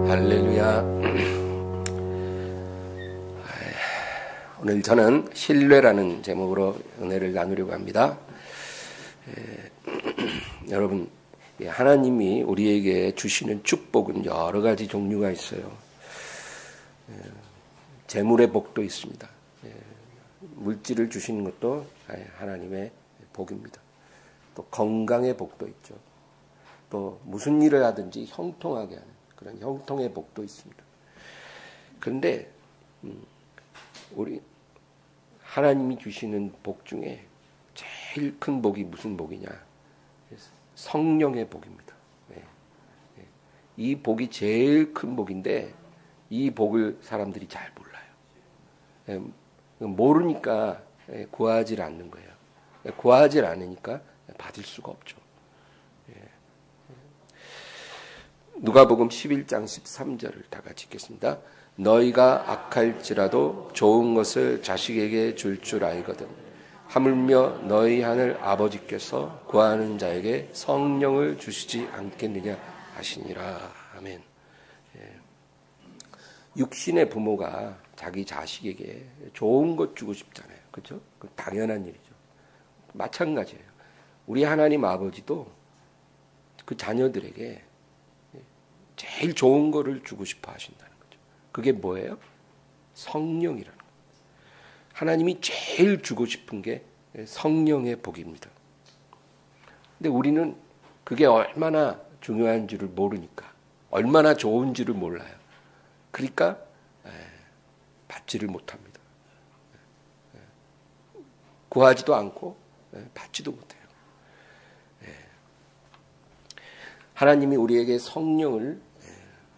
할렐루야. 오늘 저는 신뢰라는 제목으로 은혜를 나누려고 합니다. 여러분, 하나님이 우리에게 주시는 축복은 여러 가지 종류가 있어요. 재물의 복도 있습니다. 물질을 주시는 것도 하나님의 복입니다. 또 건강의 복도 있죠. 또 무슨 일을 하든지 형통하게 하는 그런 형통의 복도 있습니다. 그런데 우리 하나님이 주시는 복 중에 제일 큰 복이 무슨 복이냐? 성령의 복입니다. 이 복이 제일 큰 복인데 이 복을 사람들이 잘 몰라요. 모르니까 구하지 않는 거예요. 구하지 않으니까 받을 수가 없죠. 누가복음 11장 13절을 다 같이 읽겠습니다. 너희가 악할지라도 좋은 것을 자식에게 줄 줄 알거든 하물며 너희 하늘 아버지께서 구하는 자에게 성령을 주시지 않겠느냐 하시니라. 아멘. 육신의 부모가 자기 자식에게 좋은 것 주고 싶잖아요. 그렇죠? 그 당연한 일이죠. 마찬가지예요. 우리 하나님 아버지도 그 자녀들에게 제일 좋은 거를 주고 싶어 하신다는 거죠. 그게 뭐예요? 성령이라는 거예요. 하나님이 제일 주고 싶은 게 성령의 복입니다. 근데 우리는 그게 얼마나 중요한 줄을 모르니까, 얼마나 좋은 줄을 몰라요. 그러니까 받지를 못합니다. 구하지도 않고 받지도 못해요. 하나님이 우리에게 성령을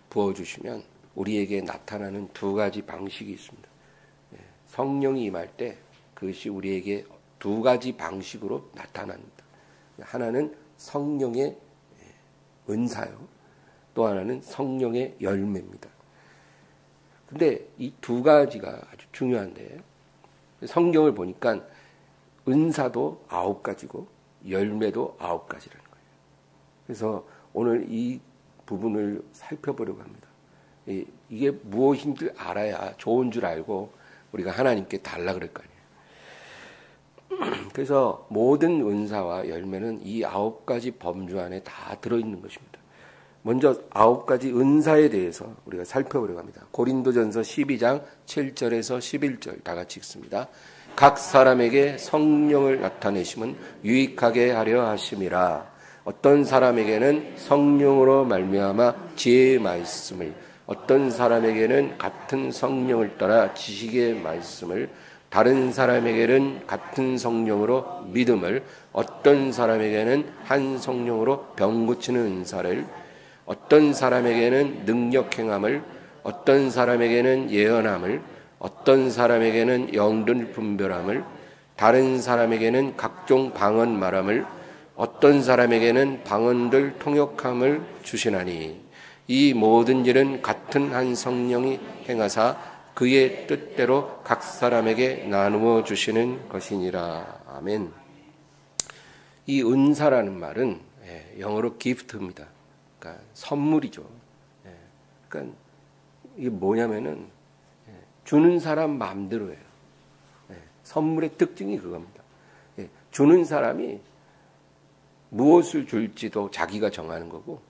부어주시면 우리에게 나타나는 두 가지 방식이 있습니다. 성령이 임할 때 그것이 우리에게 두 가지 방식으로 나타납니다. 하나는 성령의 은사요. 또 하나는 성령의 열매입니다. 근데 이 두 가지가 아주 중요한데 성경을 보니까 은사도 9가지고 열매도 9가지라는 거예요. 그래서 오늘 이 부분을 살펴보려고 합니다. 이게 무엇인 줄 알아야 좋은 줄 알고 우리가 하나님께 달라 그럴 거 아니에요. 그래서 모든 은사와 열매는 이 9가지 범주 안에 다 들어있는 것입니다. 먼저 9가지 은사에 대해서 우리가 살펴보려고 합니다. 고린도전서 12장 7절에서 11절 다 같이 읽습니다. 각 사람에게 성령을 나타내심은 유익하게 하려 하심이라. 어떤 사람에게는 성령으로 말미암아 지혜의 말씀을, 어떤 사람에게는 같은 성령을 따라 지식의 말씀을, 다른 사람에게는 같은 성령으로 믿음을, 어떤 사람에게는 한 성령으로 병 고치는 은사를, 어떤 사람에게는 능력 행함을, 어떤 사람에게는 예언함을, 어떤 사람에게는 영들 분별함을, 다른 사람에게는 각종 방언 말함을, 어떤 사람에게는 방언들 통역함을 주시나니 이 모든 일은 같은 한 성령이 행하사 그의 뜻대로 각 사람에게 나누어 주시는 것이니라. 아멘. 이 은사라는 말은 영어로 gift입니다. 그러니까 선물이죠. 그러니까 이게 뭐냐면은 주는 사람 마음대로예요. 선물의 특징이 그겁니다. 주는 사람이 무엇을 줄지도 자기가 정하는 거고,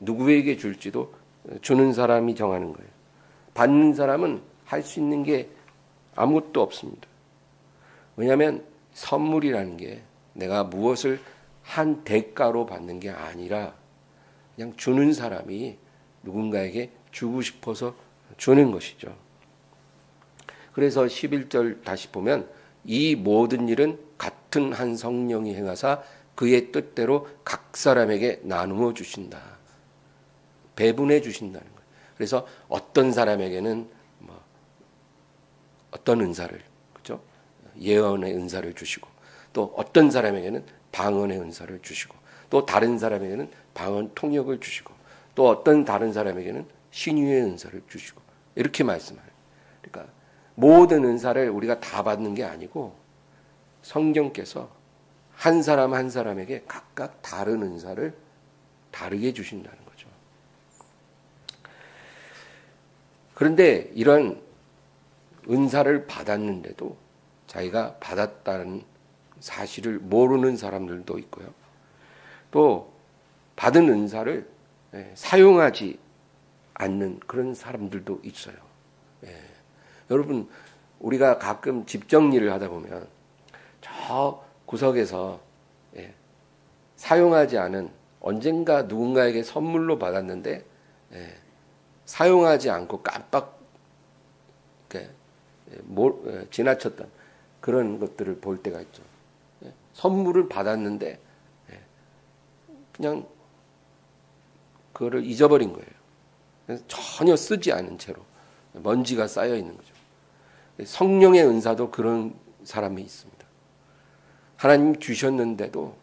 누구에게 줄지도 주는 사람이 정하는 거예요. 받는 사람은 할 수 있는 게 아무것도 없습니다. 왜냐하면 선물이라는 게 내가 무엇을 한 대가로 받는 게 아니라 그냥 주는 사람이 누군가에게 주고 싶어서 주는 것이죠. 그래서 11절 다시 보면 이 모든 일은 같은 한 성령이 행하사 그의 뜻대로 각 사람에게 나누어 주신다. 배분해 주신다는 거예요. 그래서 어떤 사람에게는 어떤 은사를, 그렇죠? 예언의 은사를 주시고, 또 어떤 사람에게는 방언의 은사를 주시고, 또 다른 사람에게는 방언 통역을 주시고, 또 어떤 다른 사람에게는 신유의 은사를 주시고, 이렇게 말씀하는. 그러니까 모든 은사를 우리가 다 받는 게 아니고 성경께서 한 사람 한 사람에게 각각 다른 은사를 다르게 주신다는 거죠. 그런데 이런 은사를 받았는데도 자기가 받았다는 사실을 모르는 사람들도 있고요. 또 받은 은사를 사용하지 않는 그런 사람들도 있어요. 여러분, 우리가 가끔 집 정리를 하다 보면 저 구석에서 사용하지 않은 언젠가 누군가에게 선물로 받았는데 사용하지 않고 깜빡 지나쳤던 그런 것들을 볼 때가 있죠. 선물을 받았는데 그냥 그거를 잊어버린 거예요. 전혀 쓰지 않은 채로 먼지가 쌓여 있는 거죠. 성령의 은사도 그런 사람이 있습니다. 하나님 주셨는데도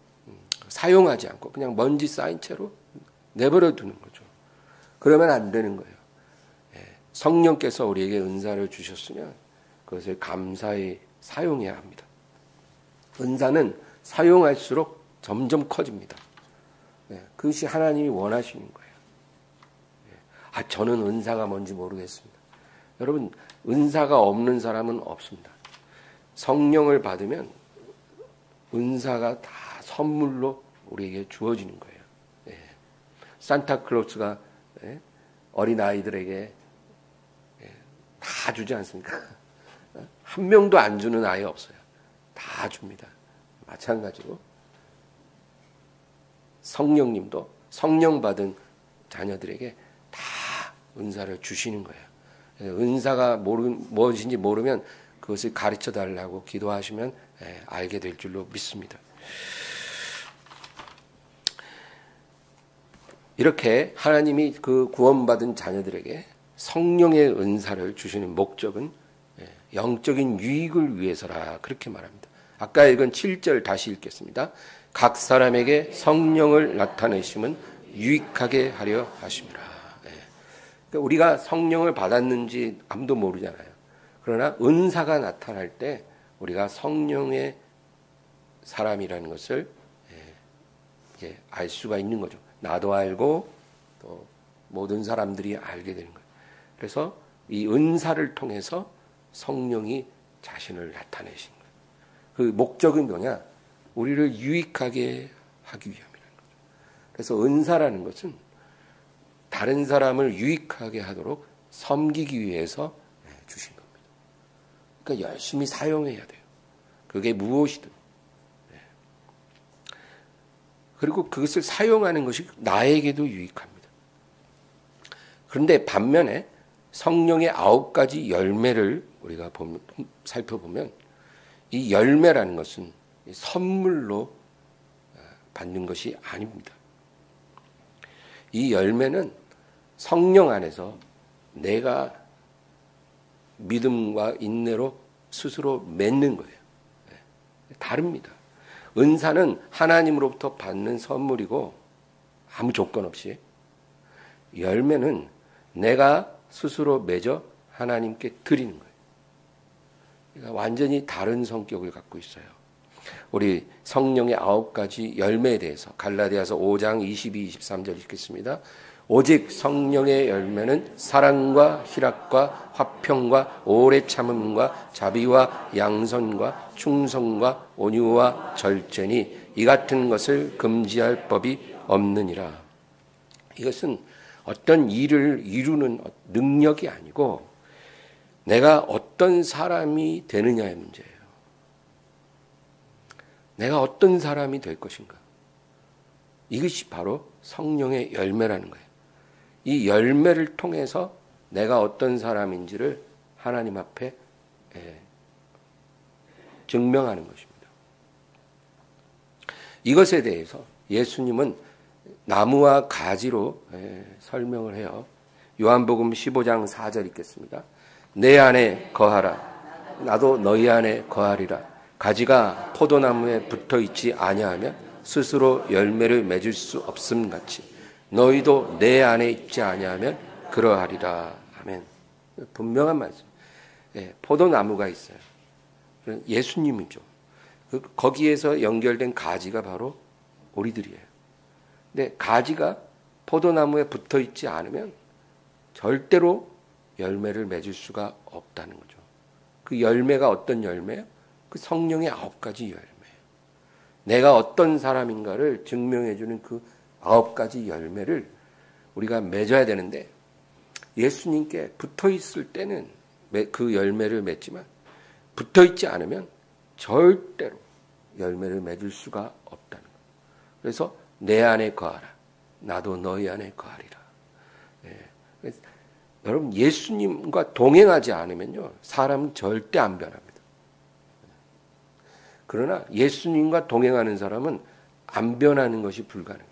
사용하지 않고 그냥 먼지 쌓인 채로 내버려 두는 거죠. 그러면 안 되는 거예요. 성령께서 우리에게 은사를 주셨으면 그것을 감사히 사용해야 합니다. 은사는 사용할수록 점점 커집니다. 그것이 하나님이 원하시는 거예요. 저는 은사가 뭔지 모르겠습니다. 여러분, 은사가 없는 사람은 없습니다. 성령을 받으면 은사가 다 선물로 우리에게 주어지는 거예요. 산타클로스가 어린아이들에게 다 주지 않습니까? 한 명도 안 주는 아이 없어요. 다 줍니다. 마찬가지로 성령님도 성령 받은 자녀들에게 다 은사를 주시는 거예요. 은사가 무엇인지 모르면 그것을 가르쳐 달라고 기도하시면 알게 될 줄로 믿습니다. 이렇게 하나님이 그 구원받은 자녀들에게 성령의 은사를 주시는 목적은 영적인 유익을 위해서라 그렇게 말합니다. 아까 읽은 7절 다시 읽겠습니다. 각 사람에게 성령을 나타내심은 유익하게 하려 하심이라. 그러니까 우리가 성령을 받았는지 아무도 모르잖아요. 그러나 은사가 나타날 때 우리가 성령의 사람이라는 것을 알 수가 있는 거죠. 나도 알고 또 모든 사람들이 알게 되는 거예요. 그래서 이 은사를 통해서 성령이 자신을 나타내신 거예요. 그 목적은 뭐냐? 우리를 유익하게 하기 위함이라는 거죠. 그래서 은사라는 것은 다른 사람을 유익하게 하도록 섬기기 위해서 주신 겁니다. 그러니까 열심히 사용해야 돼요. 그게 무엇이든. 그리고 그것을 사용하는 것이 나에게도 유익합니다. 그런데 반면에 성령의 9가지 열매를 우리가 살펴보면 이 열매라는 것은 선물로 받는 것이 아닙니다. 이 열매는 성령 안에서 내가 믿음과 인내로 스스로 맺는 거예요. 다릅니다. 은사는 하나님으로부터 받는 선물이고 아무 조건 없이, 열매는 내가 스스로 맺어 하나님께 드리는 거예요. 그러니까 완전히 다른 성격을 갖고 있어요. 우리 성령의 9가지 열매에 대해서 갈라디아서 5장 22, 23절 읽겠습니다. 오직 성령의 열매는 사랑과 희락과 화평과 오래 참음과 자비와 양선과 충성과 온유와 절제니 이 같은 것을 금지할 법이 없느니라. 이것은 어떤 일을 이루는 능력이 아니고 내가 어떤 사람이 되느냐의 문제예요. 내가 어떤 사람이 될 것인가. 이것이 바로 성령의 열매라는 거예요. 이 열매를 통해서 내가 어떤 사람인지를 하나님 앞에 증명하는 것입니다. 이것에 대해서 예수님은 나무와 가지로 설명을 해요. 요한복음 15장 4절 읽겠습니다. 내 안에 거하라. 나도 너희 안에 거하리라. 가지가 포도나무에 붙어 있지 아니하면 스스로 열매를 맺을 수 없음 같이 너희도 내 안에 있지 아니하면 그러하리라. 아멘. 분명한 말씀. 포도나무가 있어요. 예수님이죠. 거기에서 연결된 가지가 바로 우리들이에요. 근데 가지가 포도나무에 붙어 있지 않으면 절대로 열매를 맺을 수가 없다는 거죠. 그 열매가 어떤 열매예요? 그 성령의 9가지 열매. 내가 어떤 사람인가를 증명해주는 그 9가지 열매를 우리가 맺어야 되는데, 예수님께 붙어 있을 때는 그 열매를 맺지만 붙어 있지 않으면 절대로 열매를 맺을 수가 없다는 거예요. 그래서 내 안에 거하라. 나도 너희 안에 거하리라. 예. 여러분, 예수님과 동행하지 않으면요, 사람은 절대 안 변합니다. 그러나 예수님과 동행하는 사람은 안 변하는 것이 불가능해요.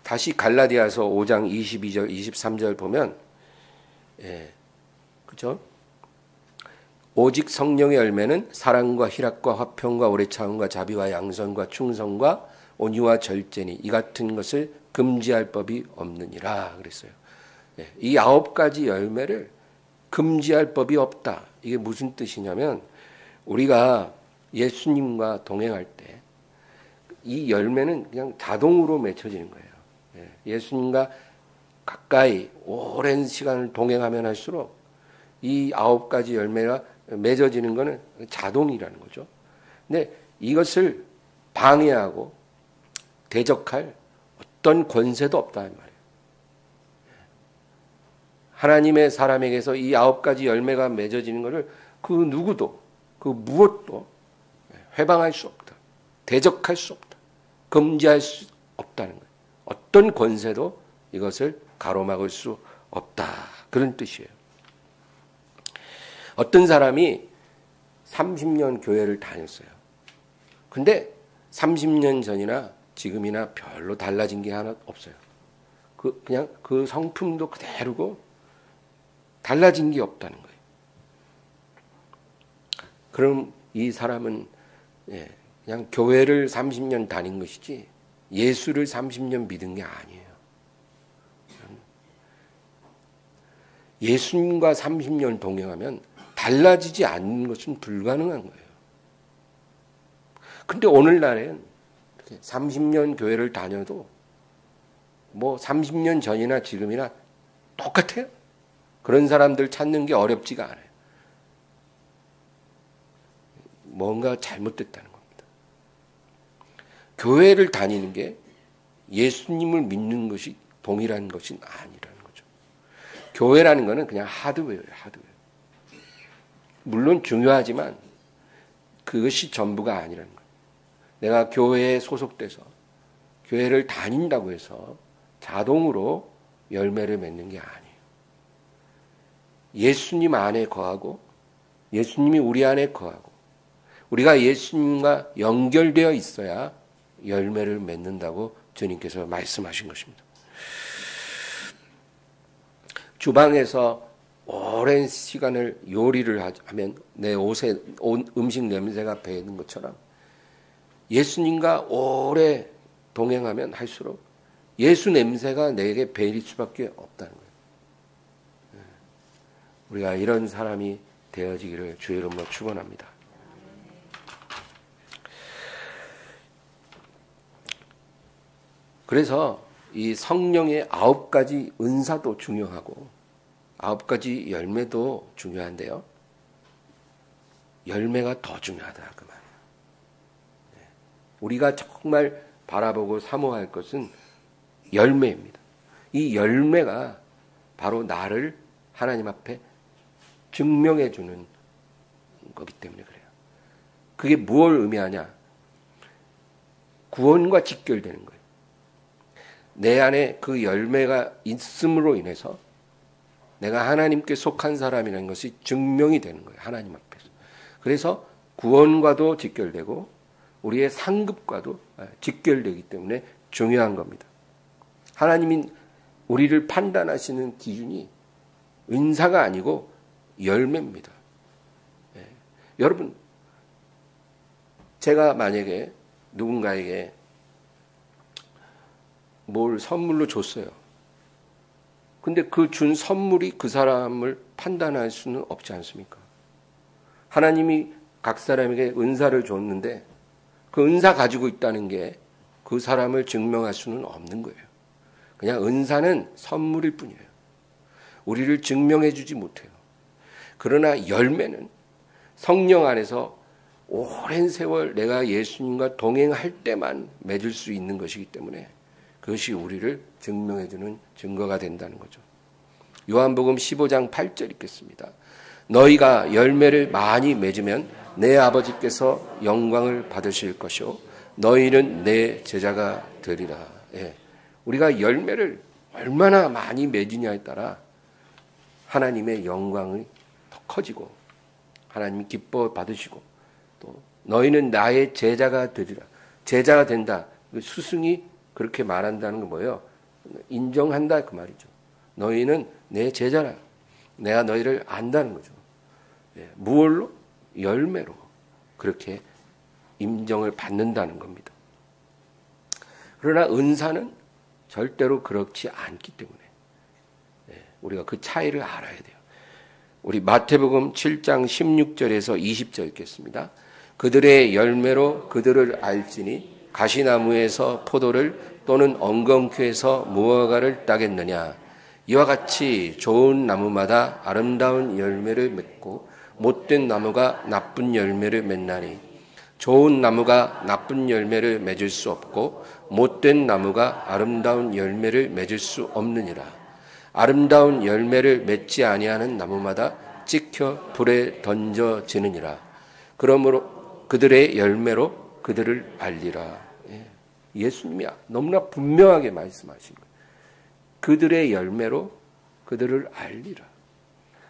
다시 갈라디아서 5장 22절, 23절 보면, 그죠? 오직 성령의 열매는 사랑과 희락과 화평과 오래 참음과 자비와 양선과 충성과 온유와 절제니 이 같은 것을 금지할 법이 없느니라 그랬어요. 이 9가지 열매를 금지할 법이 없다. 이게 무슨 뜻이냐면, 우리가 예수님과 동행할 때 이 열매는 그냥 자동으로 맺혀지는 거예요. 예수님과 가까이 오랜 시간을 동행하면 할수록 이 9가지 열매가 맺어지는 것은 자동이라는 거죠. 근데 이것을 방해하고 대적할 어떤 권세도 없다는 말이에요. 하나님의 사람에게서 이 9가지 열매가 맺어지는 것을 그 누구도, 그 무엇도 회방할 수 없다. 대적할 수 없다. 금지할 수 없다는 거예요. 어떤 권세도 이것을 가로막을 수 없다. 그런 뜻이에요. 어떤 사람이 30년 교회를 다녔어요. 근데 30년 전이나 지금이나 별로 달라진 게 하나 없어요. 그냥 그 성품도 그대로고 달라진 게 없다는 거예요. 그럼 이 사람은 그냥 교회를 30년 다닌 것이지 예수를 30년 믿은 게 아니에요. 예수님과 30년 동행하면 달라지지 않는 것은 불가능한 거예요. 근데 오늘날엔 30년 교회를 다녀도 뭐 30년 전이나 지금이나 똑같아요. 그런 사람들 찾는 게 어렵지가 않아요. 뭔가 잘못됐다는 겁니다. 교회를 다니는 게 예수님을 믿는 것이 동일한 것은 아니라는 거죠. 교회라는 것은 그냥 하드웨어예요. 하드웨어. 물론 중요하지만 그것이 전부가 아니라는 거예요. 내가 교회에 소속돼서 교회를 다닌다고 해서 자동으로 열매를 맺는 게 아니에요. 예수님 안에 거하고 예수님이 우리 안에 거하고 우리가 예수님과 연결되어 있어야 열매를 맺는다고 주님께서 말씀하신 것입니다. 주방에서 오랜 시간을 요리를 하면 내 옷에 음식 냄새가 배는 것처럼 예수님과 오래 동행하면 할수록 예수 냄새가 내게 배일 수밖에 없다는 거예요. 우리가 이런 사람이 되어지기를 주의 이름으로 축원합니다. 그래서 이 성령의 9가지 은사도 중요하고 9가지 열매도 중요한데요. 열매가 더 중요하다 그 말이에요. 우리가 정말 바라보고 사모할 것은 열매입니다. 이 열매가 바로 나를 하나님 앞에 증명해 주는 거기 때문에 그래요. 그게 무엇을 의미하냐? 구원과 직결되는 거예요. 내 안에 그 열매가 있음으로 인해서 내가 하나님께 속한 사람이라는 것이 증명이 되는 거예요. 하나님 앞에서. 그래서 구원과도 직결되고 우리의 상급과도 직결되기 때문에 중요한 겁니다. 하나님이 우리를 판단하시는 기준이 은사가 아니고 열매입니다. 여러분, 제가 만약에 누군가에게 뭘 선물로 줬어요. 근데 그 준 선물이 그 사람을 판단할 수는 없지 않습니까? 하나님이 각 사람에게 은사를 줬는데 그 은사 가지고 있다는 게 그 사람을 증명할 수는 없는 거예요. 그냥 은사는 선물일 뿐이에요. 우리를 증명해 주지 못해요. 그러나 열매는 성령 안에서 오랜 세월 내가 예수님과 동행할 때만 맺을 수 있는 것이기 때문에 그것이 우리를 증명해 주는 증거가 된다는 거죠. 요한복음 15장 8절 읽겠습니다. 너희가 열매를 많이 맺으면 내 아버지께서 영광을 받으실 것이요 너희는 내 제자가 되리라. 예. 우리가 열매를 얼마나 많이 맺으냐에 따라 하나님의 영광이 더 커지고 하나님이 기뻐 받으시고 또 너희는 나의 제자가 되리라. 제자가 된다. 스승이 그렇게 말한다는 건 뭐예요? 인정한다 그 말이죠. 너희는 내 제자라. 내가 너희를 안다는 거죠. 예. 무엇로? 열매로 그렇게 인정을 받는다는 겁니다. 그러나 은사는 절대로 그렇지 않기 때문에 우리가 그 차이를 알아야 돼요. 우리 마태복음 7장 16절에서 20절 읽겠습니다. 그들의 열매로 그들을 알지니 가시나무에서 포도를 또는 엉겅퀴에서 무화과를 따겠느냐. 이와 같이 좋은 나무마다 아름다운 열매를 맺고 못된 나무가 나쁜 열매를 맺나니 좋은 나무가 나쁜 열매를 맺을 수 없고 못된 나무가 아름다운 열매를 맺을 수 없느니라. 아름다운 열매를 맺지 아니하는 나무마다 찍혀 불에 던져지느니라. 그러므로 그들의 열매로 그들을 알리라. 예수님이 너무나 분명하게 말씀하신 거예요. 그들의 열매로 그들을 알리라.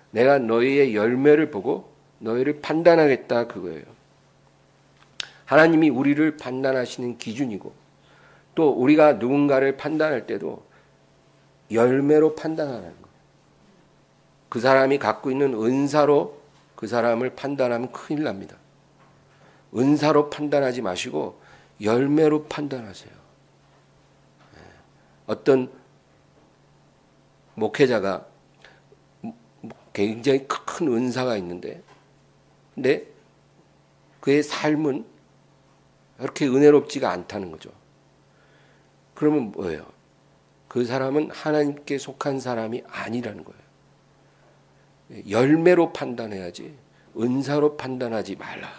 내가 너희의 열매를 보고 너희를 판단하겠다 그거예요. 하나님이 우리를 판단하시는 기준이고 또 우리가 누군가를 판단할 때도 열매로 판단하는 거예요. 그 사람이 갖고 있는 은사로 그 사람을 판단하면 큰일 납니다. 은사로 판단하지 마시고 열매로 판단하세요. 어떤 목회자가 굉장히 큰 은사가 있는데 근데 그의 삶은 그렇게 은혜롭지가 않다는 거죠. 그러면 뭐예요? 그 사람은 하나님께 속한 사람이 아니라는 거예요. 열매로 판단해야지 은사로 판단하지 말라.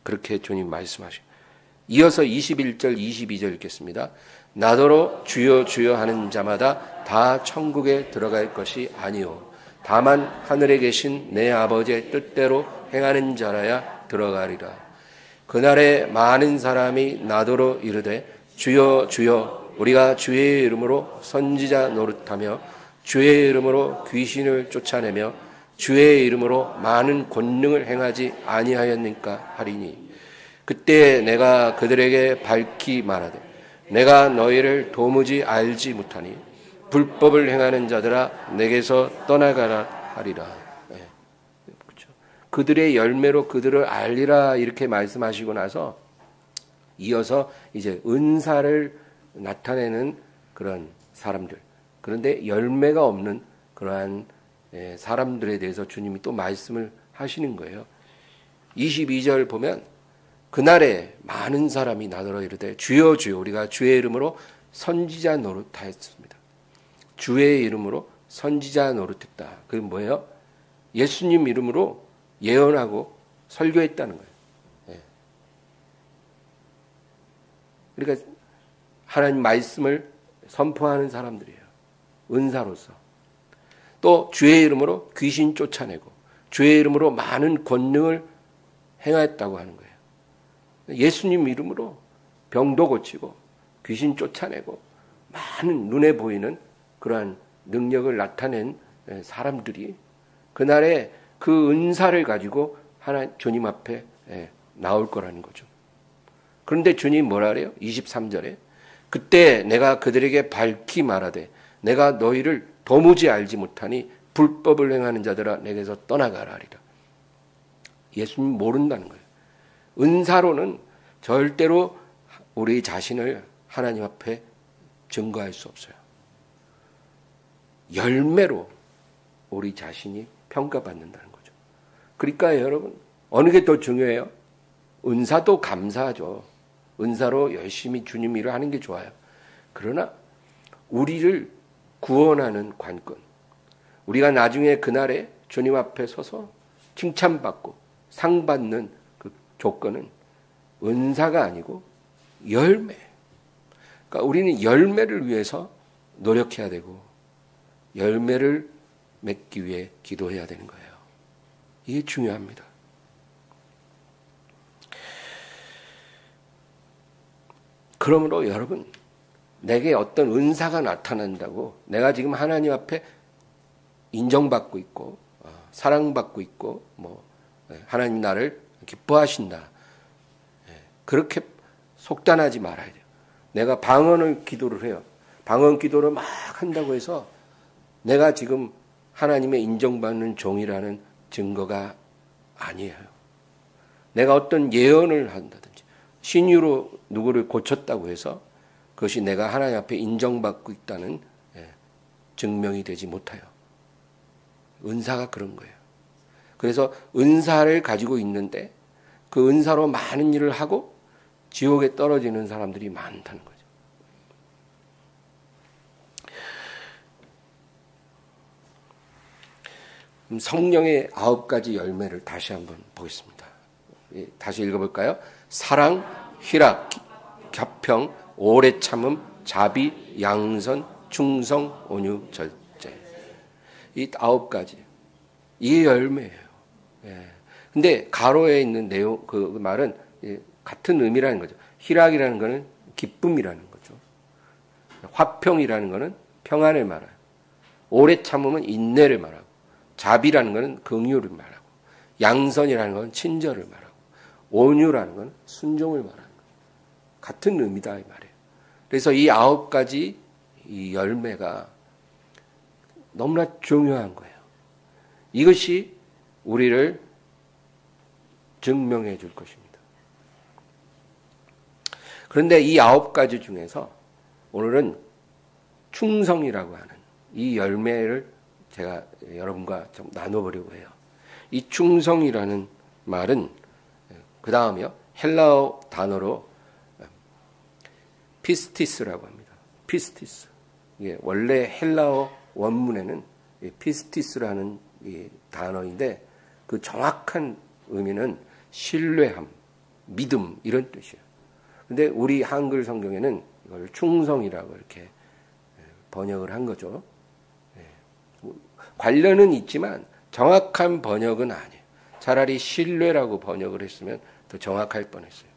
그렇게 주님 말씀하시고 이어서 21절 22절 읽겠습니다. 나더러 주여 주여 하는 자마다 다 천국에 들어갈 것이 아니요 다만 하늘에 계신 내 아버지의 뜻대로 행하는 자라야 들어가리라. 그날에 많은 사람이 나더러 이르되 주여 주여 우리가 주의 이름으로 선지자 노릇하며 주의 이름으로 귀신을 쫓아내며 주의 이름으로 많은 권능을 행하지 아니하였는가 하리니 그때 내가 그들에게 밝히 말하되 내가 너희를 도무지 알지 못하니 불법을 행하는 자들아 내게서 떠나가라 하리라. 네. 그렇죠. 그들의 열매로 그들을 알리라 이렇게 말씀하시고 나서 이어서 이제 은사를 나타내는 그런 사람들 그런데 열매가 없는 그러한 사람들에 대해서 주님이 또 말씀을 하시는 거예요. 22절 보면 그날에 많은 사람이 나더러 이르되 주여 주여 우리가 주의 이름으로 선지자 노릇하였습니다. 주의 이름으로 선지자 노릇했다. 그게 뭐예요? 예수님 이름으로 예언하고 설교했다는 거예요. 예. 그러니까 하나님 말씀을 선포하는 사람들이에요. 은사로서. 또 주의 이름으로 귀신 쫓아내고 주의 이름으로 많은 권능을 행하였다고 하는 거예요. 예수님 이름으로 병도 고치고 귀신 쫓아내고 많은 눈에 보이는 그러한 능력을 나타낸 사람들이 그날에 그 은사를 가지고 주님 앞에 나올 거라는 거죠. 그런데 주님 뭐라 그래요? 23절에 그때 내가 그들에게 밝히 말하되 내가 너희를 도무지 알지 못하니 불법을 행하는 자들아 내게서 떠나가라 하리라. 예수님 모른다는 거예요. 은사로는 절대로 우리 자신을 하나님 앞에 증거할 수 없어요. 열매로 우리 자신이 평가받는다는 거죠. 그러니까 여러분 어느 게 더 중요해요? 은사도 감사하죠. 은사로 열심히 주님 일을 하는 게 좋아요. 그러나 우리를 구원하는 관건, 우리가 나중에 그날에 주님 앞에 서서 칭찬받고 상 받는 그 조건은 은사가 아니고 열매. 그러니까 우리는 열매를 위해서 노력해야 되고 열매를 맺기 위해 기도해야 되는 거예요. 이게 중요합니다. 그러므로 여러분, 내게 어떤 은사가 나타난다고 내가 지금 하나님 앞에 인정받고 있고 사랑받고 있고 하나님 나를 기뻐하신다. 그렇게 속단하지 말아야 돼요. 내가 방언을 기도를 해요. 방언 기도를 막 한다고 해서 내가 지금 하나님의 인정받는 종이라는 증거가 아니에요. 내가 어떤 예언을 한다든지 신유로 누구를 고쳤다고 해서 그것이 내가 하나님 앞에 인정받고 있다는 증명이 되지 못해요. 은사가 그런 거예요. 그래서 은사를 가지고 있는데 그 은사로 많은 일을 하고 지옥에 떨어지는 사람들이 많다는 거죠. 성령의 9가지 열매를 다시 한번 보겠습니다. 다시 읽어볼까요? 사랑, 희락, 협평, 오래 참음, 자비, 양선, 충성, 온유, 절제. 이 9가지. 이게 열매예요. 근데 가로에 있는 내용, 그 말은 같은 의미라는 거죠. 희락이라는 거는 기쁨이라는 거죠. 화평이라는 거는 평안을 말해요. 오래 참음은 인내를 말하고, 자비라는 거는 긍휼을 말하고, 양선이라는 건 친절을 말하고, 온유라는 건 순종을 말하는 거예요. 같은 의미다 이 말이에요. 그래서 이 9가지 이 열매가 너무나 중요한 거예요. 이것이 우리를 증명해 줄 것입니다. 그런데 이 9가지 중에서 오늘은 충성이라고 하는 이 열매를 제가 여러분과 좀 나눠보려고 해요. 이 충성이라는 말은 그 다음이요. 헬라어 단어로 피스티스라고 합니다. 피스티스. 이게 원래 헬라어 원문에는 피스티스라는 이 단어인데 그 정확한 의미는 신뢰함, 믿음 이런 뜻이에요. 근데 우리 한글 성경에는 이걸 충성이라고 이렇게 번역을 한 거죠. 관련은 있지만 정확한 번역은 아니에요. 차라리 신뢰라고 번역을 했으면 더 정확할 뻔했어요.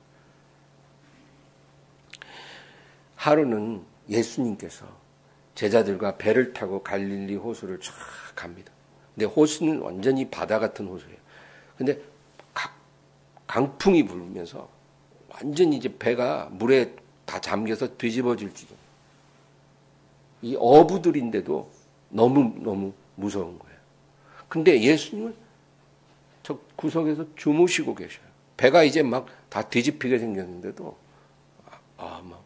하루는 예수님께서 제자들과 배를 타고 갈릴리 호수를 쫙 갑니다. 근데 호수는 완전히 바다 같은 호수예요. 근데 강풍이 불면서 완전히 이제 배가 물에 다 잠겨서 뒤집어질지도. 이 어부들인데도 너무 무서운 거예요. 근데 예수님은 저 구석에서 주무시고 계셔요. 배가 이제 막 다 뒤집히게 생겼는데도 막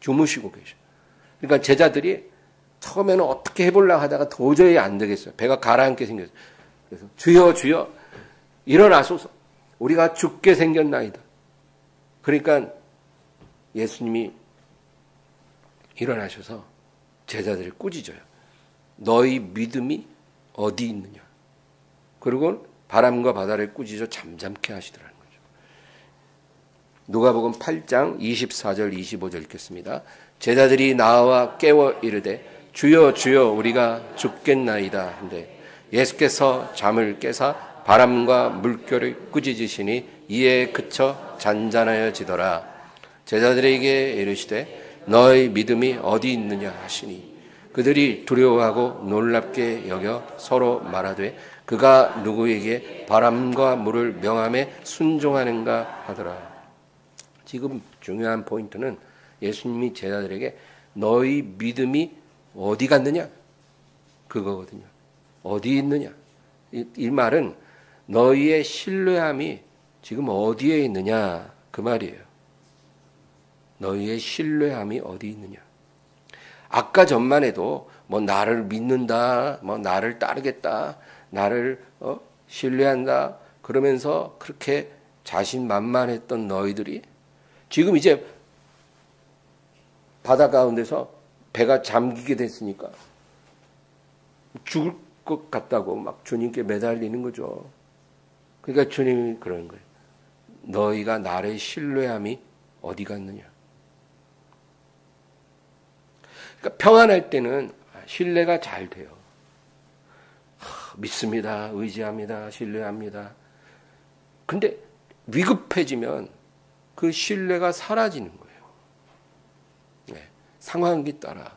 주무시고 계셔요. 그러니까 제자들이 처음에는 어떻게 해보려고 하다가 도저히 안 되겠어요. 배가 가라앉게 생겼어요. 그래서 주여 주여 일어나소서 우리가 죽게 생겼나이다. 그러니까 예수님이 일어나셔서 제자들을 꾸짖어요. 너희 믿음이 어디 있느냐. 그리고 바람과 바다를 꾸짖어 잠잠케 하시더라는 거죠. 누가복음 8장 24절 25절 읽겠습니다. 제자들이 나와 깨워 이르되 주여 주여 우리가 죽겠나이다 한데 예수께서 잠을 깨사 바람과 물결을 꾸짖으시니 이에 그쳐 잔잔하여지더라. 제자들에게 이르시되 너희 믿음이 어디 있느냐 하시니 그들이 두려워하고 놀랍게 여겨 서로 말하되 그가 누구에게 바람과 물을 명함에 순종하는가 하더라. 지금 중요한 포인트는 예수님이 제자들에게 너희 믿음이 어디 갔느냐? 그거거든요. 어디 있느냐? 이 말은 너희의 신뢰함이 지금 어디에 있느냐? 그 말이에요. 너희의 신뢰함이 어디 있느냐? 아까 전만 해도 뭐 나를 믿는다, 뭐 나를 따르겠다, 나를 신뢰한다 그러면서 그렇게 자신만만했던 너희들이 지금 이제 바다 가운데서 배가 잠기게 됐으니까 죽을 것 같다고 막 주님께 매달리는 거죠. 그러니까 주님이 그러는 거예요. 너희가 나를 신뢰함이 어디 갔느냐. 그러니까 평안할 때는 신뢰가 잘 돼요. 믿습니다. 의지합니다. 신뢰합니다. 근데 위급해지면 그 신뢰가 사라지는 거예요. 네, 상황에 따라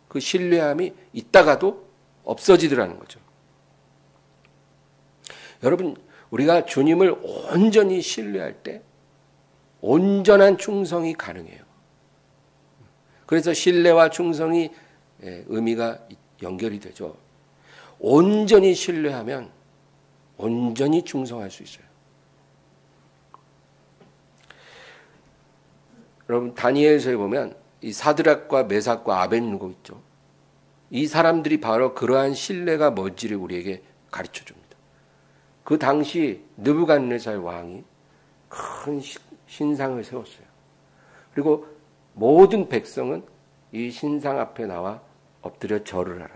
그 신뢰함이 있다가도 없어지더라는 거죠. 여러분, 우리가 주님을 온전히 신뢰할 때 온전한 충성이 가능해요. 그래서 신뢰와 충성이 의미가 연결이 되죠. 온전히 신뢰하면 온전히 충성할 수 있어요. 여러분, 다니엘서에 보면 이 사드락과 메삭과 아벳느고 있죠. 이 사람들이 바로 그러한 신뢰가 뭔지를 우리에게 가르쳐 줍니다. 그 당시 느부갓네살 왕이 큰 신상을 세웠어요. 그리고 모든 백성은 이 신상 앞에 나와 엎드려 절을 하라.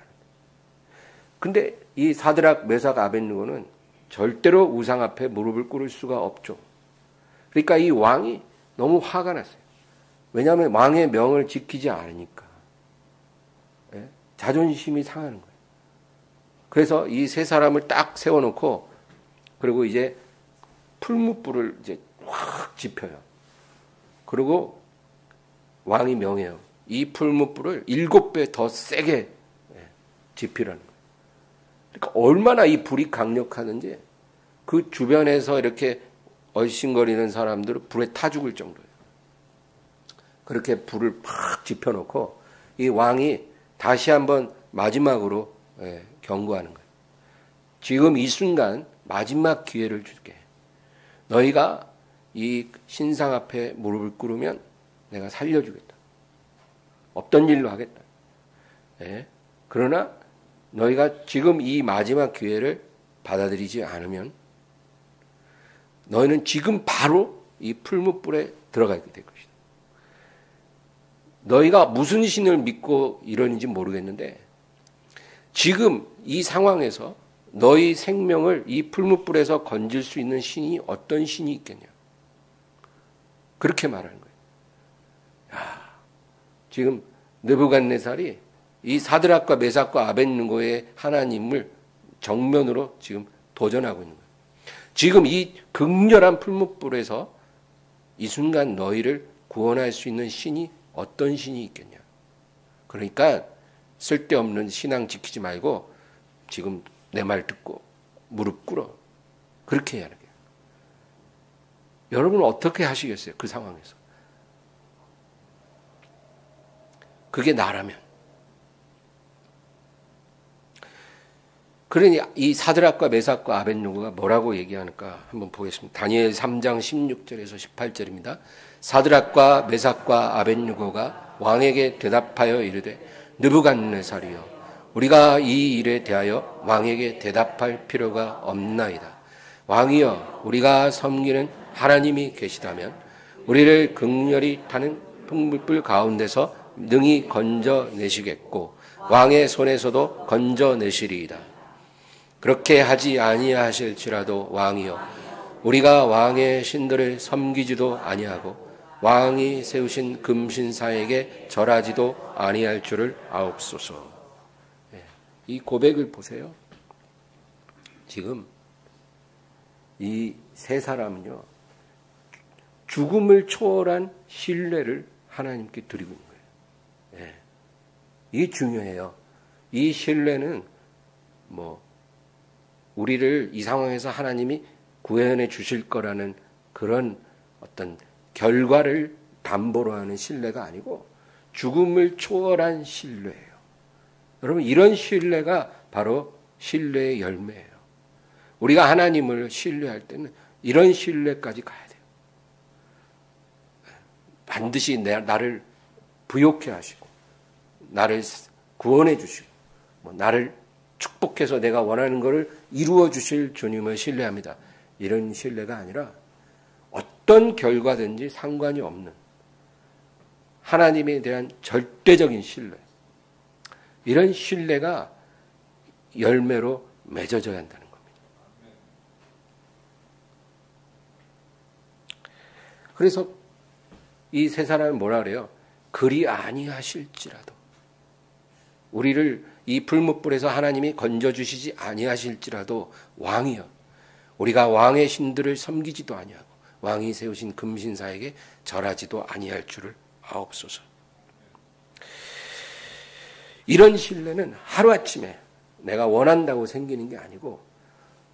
근데 이 사드락, 메삭, 아벳느고는 절대로 우상 앞에 무릎을 꿇을 수가 없죠. 그러니까 이 왕이 너무 화가 났어요. 왜냐하면 왕의 명을 지키지 않으니까. 예? 자존심이 상하는 거예요. 그래서 이 세 사람을 딱 세워놓고 그리고 이제 풀무불을 이제 확 지펴요. 그리고 왕이 명해요. 이 풀무불을 7배 더 세게 지피라는 거예요. 그러니까 얼마나 이 불이 강력하는지 그 주변에서 이렇게 얼씬거리는 사람들은 불에 타 죽을 정도예요. 그렇게 불을 팍 지펴놓고 이 왕이 다시 한번 마지막으로 경고하는 거예요. 지금 이 순간 마지막 기회를 줄게. 너희가 이 신상 앞에 무릎을 꿇으면 내가 살려주겠다. 없던 일로 하겠다. 그러나 너희가 지금 이 마지막 기회를 받아들이지 않으면 너희는 지금 바로 이 풀무불에 들어가게 될 것이다. 너희가 무슨 신을 믿고 이러는지 모르겠는데 지금 이 상황에서 너희 생명을 이 풀무불에서 건질 수 있는 신이 어떤 신이 있겠냐. 그렇게 말하는 거예요. 야, 지금 느부갓네살이 이 사드락과 메삭과 아벳느고의 하나님을 정면으로 지금 도전하고 있는 거예요. 지금 이 극렬한 풀무불에서 이 순간 너희를 구원할 수 있는 신이 어떤 신이 있겠냐. 그러니까 쓸데없는 신앙 지키지 말고 지금 내 말 듣고 무릎 꿇어. 그렇게 해야 돼요. 여러분은 어떻게 하시겠어요? 그 상황에서. 그게 나라면. 그러니 이 사드락과 메삭과 아벳느고가 뭐라고 얘기하는가 한번 보겠습니다. 다니엘 3장 16절에서 18절입니다. 사드락과 메삭과 아벳느고가 왕에게 대답하여 이르되 느부갓네살이여 우리가 이 일에 대하여 왕에게 대답할 필요가 없나이다. 왕이여 우리가 섬기는 하나님이 계시다면 우리를 극렬히 타는 풍불 가운데서 능히 건져내시겠고 왕의 손에서도 건져내시리이다. 그렇게 하지 아니하실지라도 왕이여 우리가 왕의 신들을 섬기지도 아니하고 왕이 세우신 금신사에게 절하지도 아니할 줄을 아옵소서. 이 고백을 보세요. 지금 이 세 사람은요 죽음을 초월한 신뢰를 하나님께 드리고 있는 거예요. 이게 중요해요. 이 신뢰는 우리를 이 상황에서 하나님이 구원해 주실 거라는 그런 어떤 결과를 담보로 하는 신뢰가 아니고 죽음을 초월한 신뢰예요. 여러분 이런 신뢰가 바로 신뢰의 열매예요. 우리가 하나님을 신뢰할 때는 이런 신뢰까지 가야 돼요. 반드시 나를 부욕해 하시고 나를 구원해 주시고 나를 축복해서 내가 원하는 것을 이루어 주실 주님을 신뢰합니다. 이런 신뢰가 아니라 어떤 결과든지 상관이 없는 하나님에 대한 절대적인 신뢰. 이런 신뢰가 열매로 맺어져야 한다는 겁니다. 그래서 이 세 사람은 뭐라 그래요? 그리 아니하실지라도, 우리를 이 풀무불에서 하나님이 건져주시지 아니하실지라도 왕이여, 우리가 왕의 신들을 섬기지도 아니하고 왕이 세우신 금신사에게 절하지도 아니할 줄을 아옵소서. 이런 신뢰는 하루아침에 내가 원한다고 생기는 게 아니고,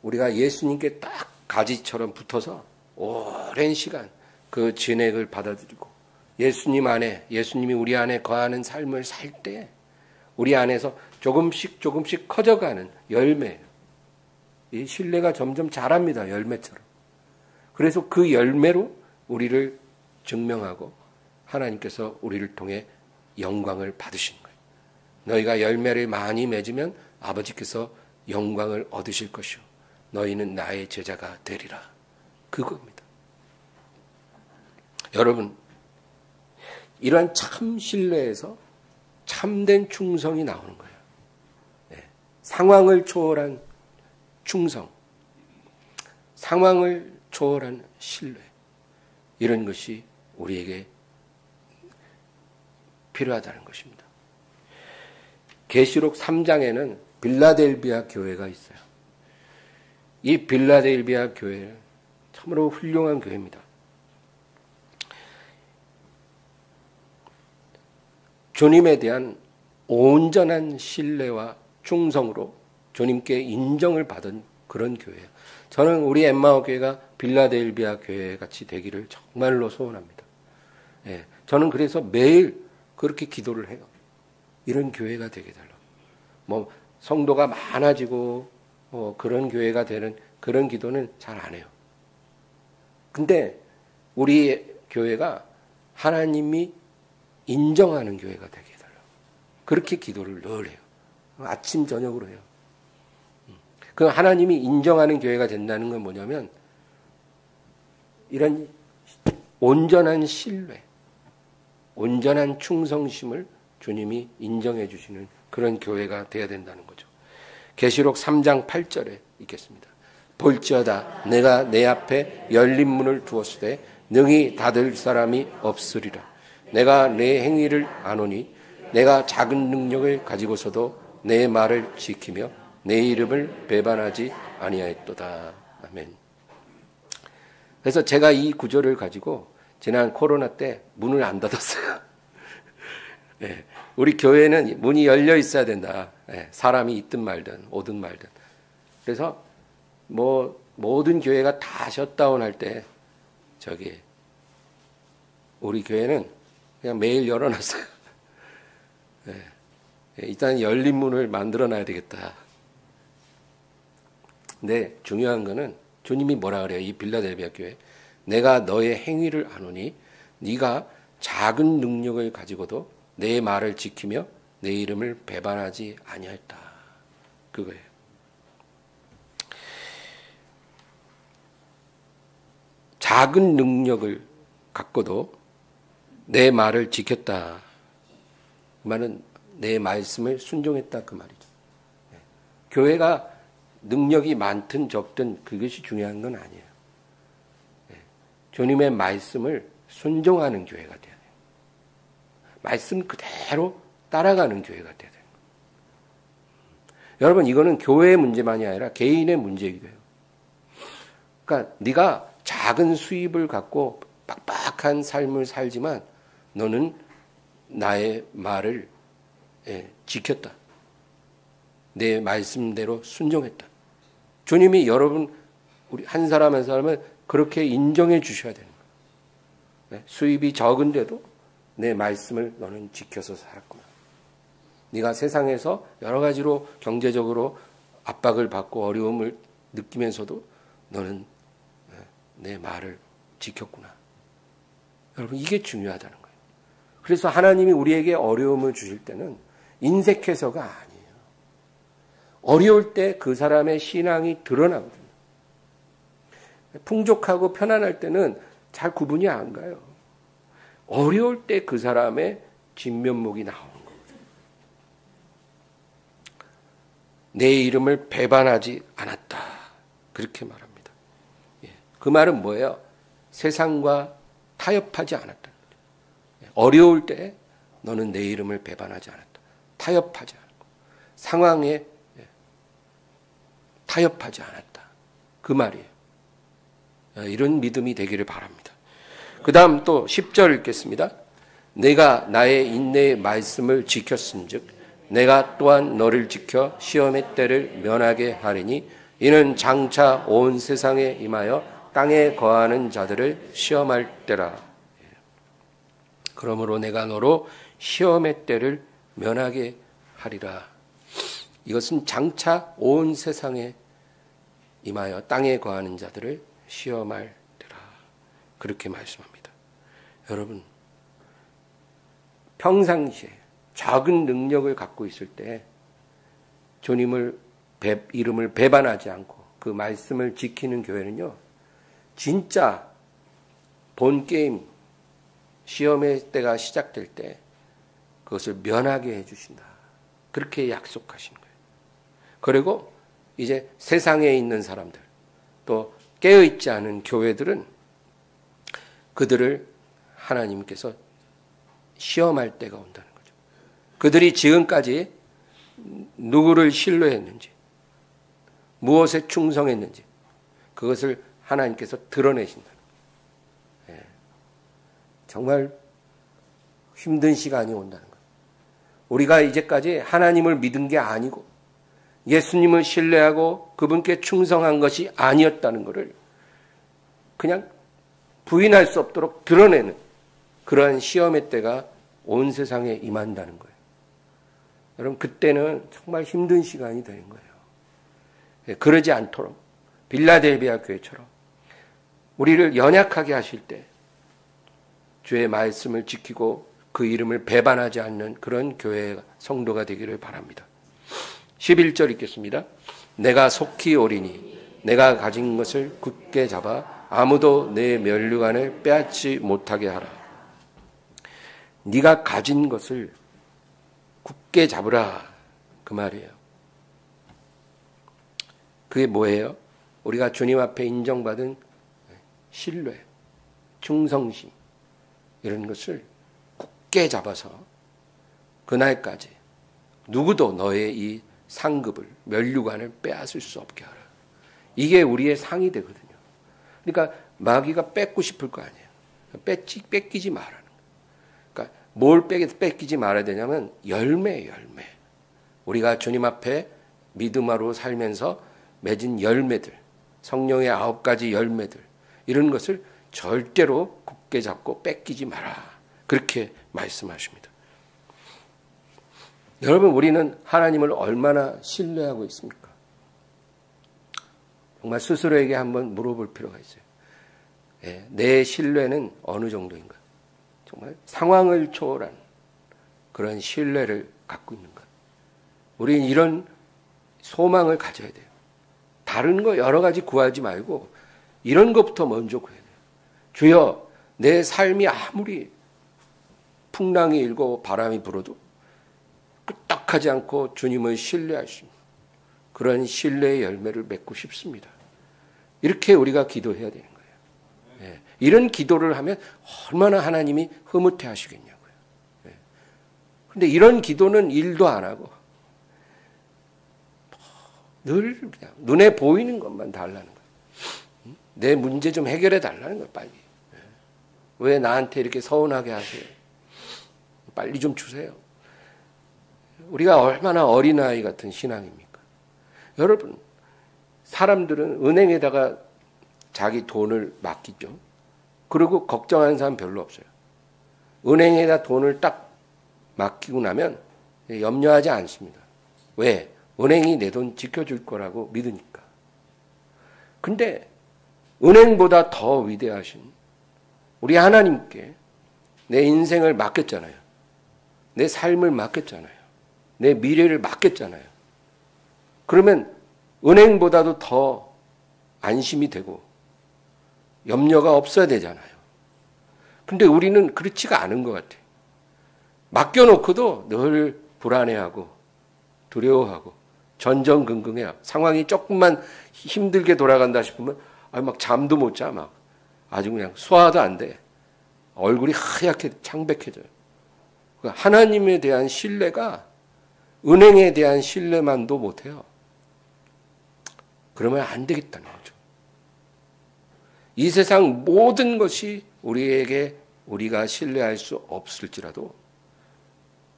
우리가 예수님께 딱 가지처럼 붙어서 오랜 시간 그 진액을 받아들이고 예수님 안에, 예수님이 우리 안에 거하는 삶을 살 때 우리 안에서 조금씩 커져가는 열매예요. 이 신뢰가 점점 자랍니다. 열매처럼. 그래서 그 열매로 우리를 증명하고 하나님께서 우리를 통해 영광을 받으신 거예요. 너희가 열매를 많이 맺으면 아버지께서 영광을 얻으실 것이요 너희는 나의 제자가 되리라. 그겁니다. 여러분, 이러한 참 신뢰에서 참된 충성이 나오는 거예요. 네. 상황을 초월한 충성, 상황을 초월한 신뢰, 이런 것이 우리에게 필요하다는 것입니다. 계시록 3장에는 빌라델비아 교회가 있어요. 이 빌라델비아 교회는 참으로 훌륭한 교회입니다. 주님에 대한 온전한 신뢰와 충성으로 주님께 인정을 받은 그런 교회예요. 저는 우리 엠마오 교회가 빌라델비아 교회 같이 되기를 정말로 소원합니다. 예, 저는 그래서 매일 그렇게 기도를 해요. 이런 교회가 되게 달라고. 뭐 성도가 많아지고 그런 교회가 되는 그런 기도는 잘 안 해요. 근데 우리 교회가 하나님이 인정하는 교회가 되게 해달라고. 그렇게 기도를 늘 해요. 아침 저녁으로 해요. 그 하나님이 인정하는 교회가 된다는 건 뭐냐면 이런 온전한 신뢰, 온전한 충성심을 주님이 인정해 주시는 그런 교회가 되어야 된다는 거죠. 계시록 3장 8절에 있겠습니다. 볼지어다 내가 내 앞에 열린 문을 두었으되 능히 닫을 사람이 없으리라. 내가 내 행위를 아노니 내가 작은 능력을 가지고서도 내 말을 지키며 내 이름을 배반하지 아니하였도다. 아멘. 그래서 제가 이 구절을 가지고 지난 코로나 때 문을 안 닫았어요. 네, 우리 교회는 문이 열려 있어야 된다. 네, 사람이 있든 말든 오든 말든. 그래서 뭐 모든 교회가 다 셧다운 할 때 우리 교회는 그냥 매일 열어놨어요. 네, 일단 열린 문을 만들어 놔야 되겠다. 근데 중요한 거는 주님이 뭐라 그래요? 이 빌라델비아 교회. 내가 너의 행위를 아노니 네가 작은 능력을 가지고도 내 말을 지키며 내 이름을 배반하지 아니했다. 그거예요. 작은 능력을 갖고도 내 말을 지켰다. 그 말은 내 말씀을 순종했다 그 말이죠. 네. 교회가 능력이 많든 적든 그것이 중요한 건 아니에요. 네. 주님의 말씀을 순종하는 교회가 돼야 돼요. 말씀 그대로 따라가는 교회가 돼야 돼요. 여러분, 이거는 교회의 문제만이 아니라 개인의 문제이기도 해요. 그러니까 네가 작은 수입을 갖고 빡빡한 삶을 살지만 너는 나의 말을 지켰다. 내 말씀대로 순종했다. 주님이 여러분 우리 한 사람 한 사람을 그렇게 인정해 주셔야 되는 거예요. 수입이 적은데도 내 말씀을 너는 지켜서 살았구나. 네가 세상에서 여러 가지로 경제적으로 압박을 받고 어려움을 느끼면서도 너는 내 말을 지켰구나. 여러분, 이게 중요하다는 거예요. 그래서 하나님이 우리에게 어려움을 주실 때는 인색해서가 아니에요. 어려울 때 그 사람의 신앙이 드러나거든요. 풍족하고 편안할 때는 잘 구분이 안 가요. 어려울 때 그 사람의 진면목이 나오는 거거든요. 내 이름을 배반하지 않았다. 그렇게 말합니다. 그 말은 뭐예요? 세상과 타협하지 않았다는 거죠. 어려울 때 너는 내 이름을 배반하지 않았다. 타협하지 않고 상황에 타협하지 않았다. 그 말이에요. 이런 믿음이 되기를 바랍니다. 그 다음 또 10절 읽겠습니다. 내가 나의 인내의 말씀을 지켰은즉 내가 또한 너를 지켜 시험의 때를 면하게 하리니 이는 장차 온 세상에 임하여 땅에 거하는 자들을 시험할 때라. 그러므로 내가 너로 시험의 때를 면하게 하리라. 이것은 장차 온 세상에 임하여 땅에 거하는 자들을 시험할 때라. 그렇게 말씀합니다. 여러분, 평상시에 작은 능력을 갖고 있을 때 주님을 이름을 배반하지 않고 그 말씀을 지키는 교회는요, 진짜 본 게임 시험의 때가 시작될 때 그것을 면하게 해주신다. 그렇게 약속하신 거예요. 그리고 이제 세상에 있는 사람들, 또 깨어있지 않은 교회들은 그들을 하나님께서 시험할 때가 온다는 거죠. 그들이 지금까지 누구를 신뢰했는지, 무엇에 충성했는지 그것을 하나님께서 드러내신다는 거예요. 정말 힘든 시간이 온다는 거예요. 우리가 이제까지 하나님을 믿은 게 아니고 예수님을 신뢰하고 그분께 충성한 것이 아니었다는 것을 그냥 부인할 수 없도록 드러내는 그러한 시험의 때가 온 세상에 임한다는 거예요. 여러분, 그때는 정말 힘든 시간이 되는 거예요. 그러지 않도록 빌라델비아 교회처럼 우리를 연약하게 하실 때 주의 말씀을 지키고 그 이름을 배반하지 않는 그런 교회 성도가 되기를 바랍니다. 11절 읽겠습니다. 내가 속히 오리니 내가 가진 것을 굳게 잡아 아무도 내 면류관을 빼앗지 못하게 하라. 네가 가진 것을 굳게 잡으라. 그 말이에요. 그게 뭐예요? 우리가 주님 앞에 인정받은 신뢰, 충성심 이런 것을 굳게 잡아서 그날까지 누구도 너의 이 상급을, 면류관을 빼앗을 수 없게 하라. 이게 우리의 상이 되거든요. 그러니까 마귀가 뺏고 싶을 거 아니에요. 뺏기지 말라는 거예요. 그러니까 뭘 뺏기지 말아야 되냐면 열매. 우리가 주님 앞에 믿음으로 살면서 맺은 열매들, 성령의 9가지 열매들 이런 것을 절대로 굳게 잡고 뺏기지 마라. 그렇게 말씀하십니다. 여러분, 우리는 하나님을 얼마나 신뢰하고 있습니까? 정말 스스로에게 한번 물어볼 필요가 있어요. 내 신뢰는 어느 정도인가? 정말 상황을 초월한 그런 신뢰를 갖고 있는가? 우리는 이런 소망을 가져야 돼요. 다른 거 여러 가지 구하지 말고 이런 것부터 먼저 구해야 돼요. 주여, 내 삶이 아무리 풍랑이 일고 바람이 불어도 끄떡하지 않고 주님을 신뢰할 수 있는 그런 신뢰의 열매를 맺고 싶습니다. 이렇게 우리가 기도해야 되는 거예요. 이런 기도를 하면 얼마나 하나님이 흐뭇해 하시겠냐고요. 그런데 이런 기도는 일도 안 하고 늘 그냥 눈에 보이는 것만 달라는 거예요. 내 문제 좀 해결해 달라는 거예요, 빨리. 왜 나한테 이렇게 서운하게 하세요? 빨리 좀 주세요. 우리가 얼마나 어린아이 같은 신앙입니까? 여러분, 사람들은 은행에다가 자기 돈을 맡기죠. 그리고 걱정하는 사람 별로 없어요. 은행에다 돈을 딱 맡기고 나면 염려하지 않습니다. 왜? 은행이 내 돈 지켜줄 거라고 믿으니까. 근데 은행보다 더 위대하신 우리 하나님께 내 인생을 맡겼잖아요. 내 삶을 맡겼잖아요. 내 미래를 맡겼잖아요. 그러면 은행보다도 더 안심이 되고 염려가 없어야 되잖아요. 근데 우리는 그렇지가 않은 것 같아요. 맡겨놓고도 늘 불안해하고 두려워하고 전전긍긍해요. 상황이 조금만 힘들게 돌아간다 싶으면 막 잠도 못 자. 막 아주 그냥 소화도 안 돼. 얼굴이 하얗게 창백해져요. 하나님에 대한 신뢰가 은행에 대한 신뢰만도 못해요. 그러면 안 되겠다는 거죠. 이 세상 모든 것이 우리에게 우리가 신뢰할 수 없을지라도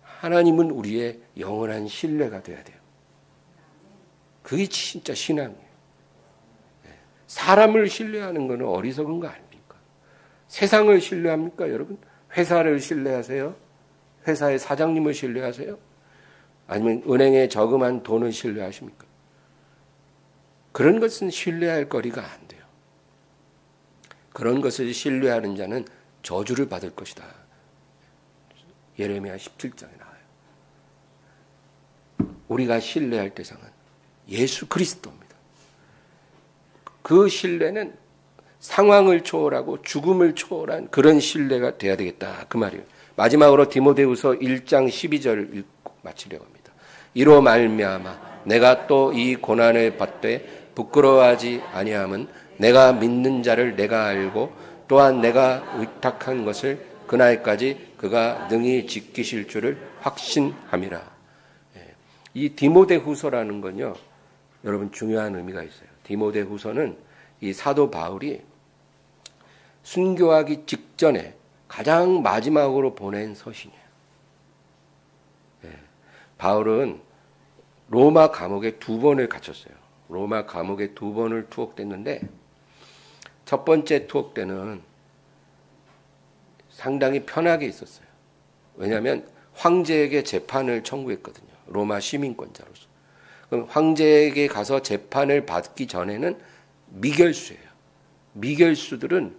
하나님은 우리의 영원한 신뢰가 돼야 돼요. 그게 진짜 신앙이에요. 사람을 신뢰하는 것은 어리석은 거 아닙니까? 세상을 신뢰합니까, 여러분? 회사를 신뢰하세요? 회사의 사장님을 신뢰하세요? 아니면 은행에 저금한 돈을 신뢰하십니까? 그런 것은 신뢰할 거리가 안 돼요. 그런 것을 신뢰하는 자는 저주를 받을 것이다. 예레미야 17장에 나와요. 우리가 신뢰할 대상은 예수 그리스도입니다. 그 신뢰는 상황을 초월하고 죽음을 초월한 그런 신뢰가 돼야 되겠다. 그 말이에요. 마지막으로 디모데후서 1장 12절을 읽고 마치려고 합니다. 이로 말미암아 내가 또 이 고난을 받되 부끄러워하지 아니함은 내가 믿는 자를 내가 알고 또한 내가 의탁한 것을 그날까지 그가 능히 지키실 줄을 확신함이라. 이 디모데후서라는 건요, 여러분 중요한 의미가 있어요. 디모데후서는 이 사도 바울이 순교하기 직전에 가장 마지막으로 보낸 서신이에요. 바울은 로마 감옥에 2번을 갇혔어요. 로마 감옥에 2번을 투옥됐는데 첫 번째 투옥 때는 상당히 편하게 있었어요. 왜냐하면 황제에게 재판을 청구했거든요. 로마 시민권자로서. 그럼 황제에게 가서 재판을 받기 전에는 미결수예요. 미결수들은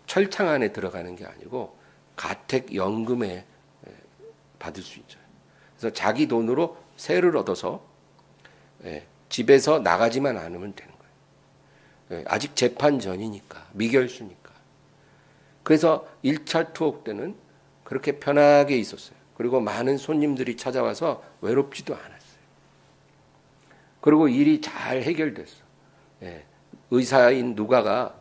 철창 안에 들어가는 게 아니고 가택연금에 받을 수 있죠. 그래서 자기 돈으로 세를 얻어서 집에서 나가지만 않으면 되는 거예요. 아직 재판 전이니까, 미결수니까. 그래서 1차 투옥 때는 그렇게 편하게 있었어요. 그리고 많은 손님들이 찾아와서 외롭지도 않았어요. 그리고 일이 잘 해결됐어. 의사인 누가가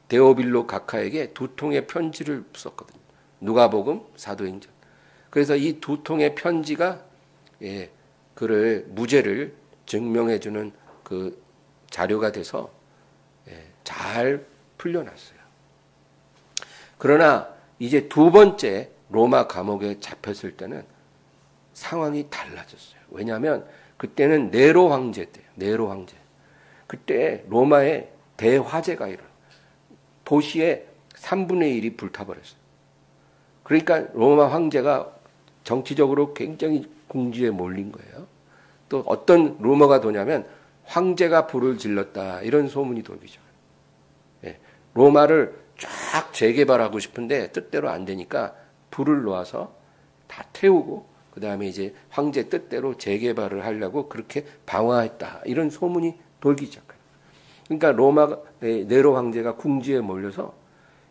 데오빌로 각하에게 2통의 편지를 썼거든요. 누가복음, 사도행전. 그래서 이 2통의 편지가 그를 무죄를 증명해주는 그 자료가 돼서 잘 풀려났어요. 그러나 이제 2번째 로마 감옥에 잡혔을 때는 상황이 달라졌어요. 왜냐하면 그때는 네로 황제 때예요. 네로 황제. 그때 로마에 대화재가 일어나요. 도시의 3분의 1이 불타버렸어요. 그러니까 로마 황제가 정치적으로 굉장히 궁지에 몰린 거예요. 또 어떤 루머가 도냐면 황제가 불을 질렀다 이런 소문이 돌기죠. 로마를 쫙 재개발하고 싶은데 뜻대로 안 되니까 불을 놓아서 다 태우고 그 다음에 이제 황제 뜻대로 재개발을 하려고 그렇게 방화했다 이런 소문이 돌기 시작해요. 그러니까 로마 네로 황제가 궁지에 몰려서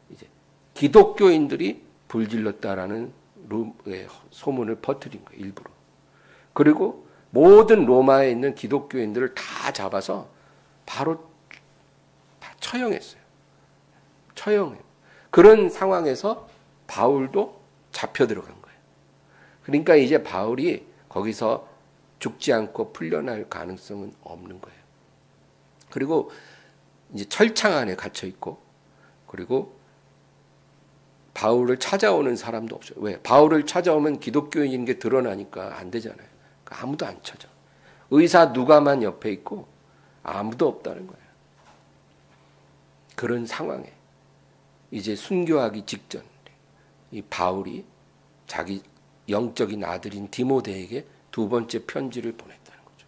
이제 기독교인들이 불질렀다라는 소문을 퍼뜨린 거예요, 일부러. 그리고 모든 로마에 있는 기독교인들을 다 잡아서 바로 다 처형했어요. 처형해요. 그런 상황에서 바울도 잡혀 들어간 거예요. 그러니까 이제 바울이 거기서 죽지 않고 풀려날 가능성은 없는 거예요. 그리고 이제 철창 안에 갇혀 있고, 그리고 바울을 찾아오는 사람도 없어요. 왜? 바울을 찾아오면 기독교인인 게 드러나니까 안 되잖아요. 그러니까 아무도 안 찾아. 의사 누가만 옆에 있고 아무도 없다는 거예요. 그런 상황에 이제 순교하기 직전 이 바울이 자기 영적인 아들인 디모데에게 2번째 편지를 보냈다는 거죠.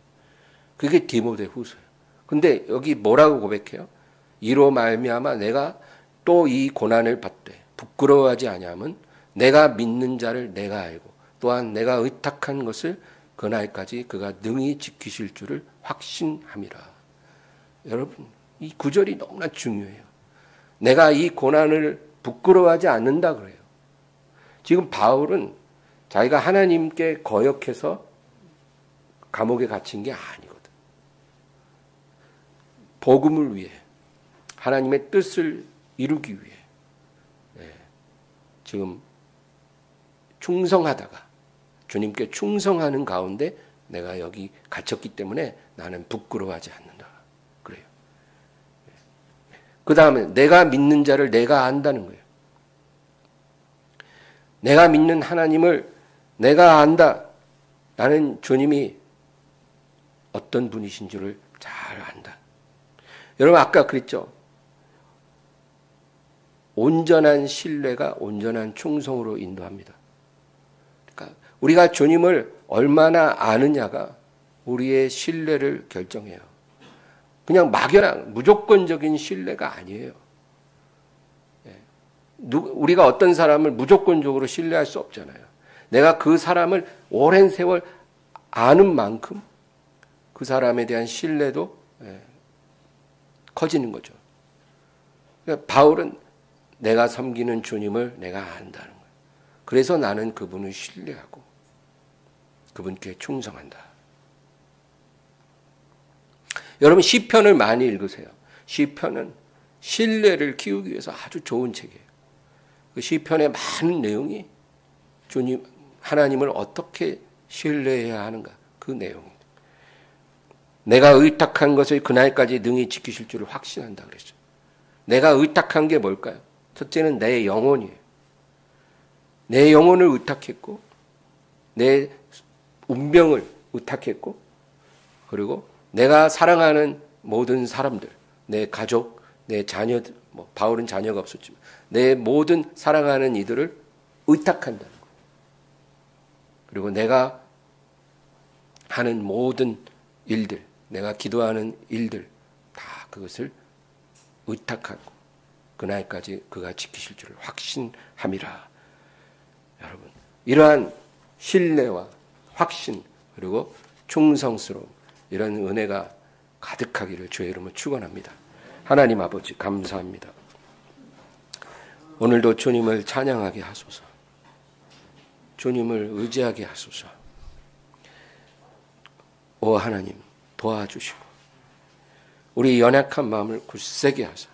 그게 디모데후서예요. 근데 여기 뭐라고 고백해요? 이로 말미암아 내가 또 이 고난을 받되 부끄러워하지 아니함은 내가 믿는 자를 내가 알고 또한 내가 의탁한 것을 그날까지 그가 능히 지키실 줄을 확신함이라. 여러분, 이 구절이 너무나 중요해요. 내가 이 고난을 부끄러워하지 않는다 그래요. 지금 바울은 자기가 하나님께 거역해서 감옥에 갇힌 게 아니거든. 복음을 위해, 하나님의 뜻을 이루기 위해 지금 충성하다가 주님께 충성하는 가운데 내가 여기 갇혔기 때문에 나는 부끄러워하지 않는다. 그래요. 그 다음에 내가 믿는 자를 내가 안다는 거예요. 내가 믿는 하나님을 내가 안다. 나는 주님이 어떤 분이신 줄을 잘 안다. 여러분 아까 그랬죠. 온전한 신뢰가 온전한 충성으로 인도합니다. 그러니까 우리가 주님을 얼마나 아느냐가 우리의 신뢰를 결정해요. 그냥 막연한 무조건적인 신뢰가 아니에요. 우리가 어떤 사람을 무조건적으로 신뢰할 수 없잖아요. 내가 그 사람을 오랜 세월 아는 만큼 그 사람에 대한 신뢰도 커지는 거죠. 그러니까 바울은 내가 섬기는 주님을 내가 안다는 거예요. 그래서 나는 그분을 신뢰하고 그분께 충성한다. 여러분 시편을 많이 읽으세요. 시편은 신뢰를 키우기 위해서 아주 좋은 책이에요. 그 시편의 많은 내용이 주님 하나님을 어떻게 신뢰해야 하는가 그 내용입니다. 내가 의탁한 것을 그날까지 능히 지키실 줄을 확신한다 그랬죠. 내가 의탁한 게 뭘까요? 첫째는 내 영혼이에요. 내 영혼을 의탁했고 내 운명을 의탁했고 그리고 내가 사랑하는 모든 사람들, 내 가족, 내 자녀들, 바울은 자녀가 없었지만 내 모든 사랑하는 이들을 의탁한다는 거예요. 그리고 내가 하는 모든 일들, 내가 기도하는 일들 다 그것을 의탁하고 그날까지 그가 지키실 줄을 확신함이라. 여러분 이러한 신뢰와 확신 그리고 충성스러움 이런 은혜가 가득하기를 주의 이름으로 축원합니다. 하나님 아버지 감사합니다. 오늘도 주님을 찬양하게 하소서. 주님을 의지하게 하소서. 오 하나님 도와주시고 우리 연약한 마음을 굳세게 하사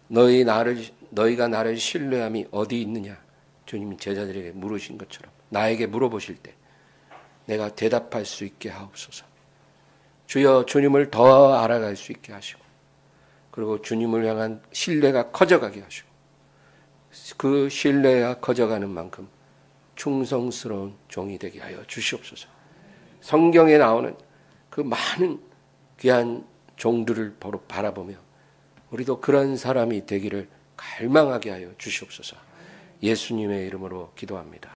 너희가 나를 신뢰함이 어디 있느냐 주님이 제자들에게 물으신 것처럼 나에게 물어보실 때 내가 대답할 수 있게 하옵소서. 주여 주님을 더 알아갈 수 있게 하시고 그리고 주님을 향한 신뢰가 커져가게 하시고 그 신뢰가 커져가는 만큼 충성스러운 종이 되게 하여 주시옵소서. 성경에 나오는 그 많은 귀한 종들을 바라보며 우리도 그런 사람이 되기를 갈망하게 하여 주시옵소서. 예수님의 이름으로 기도합니다.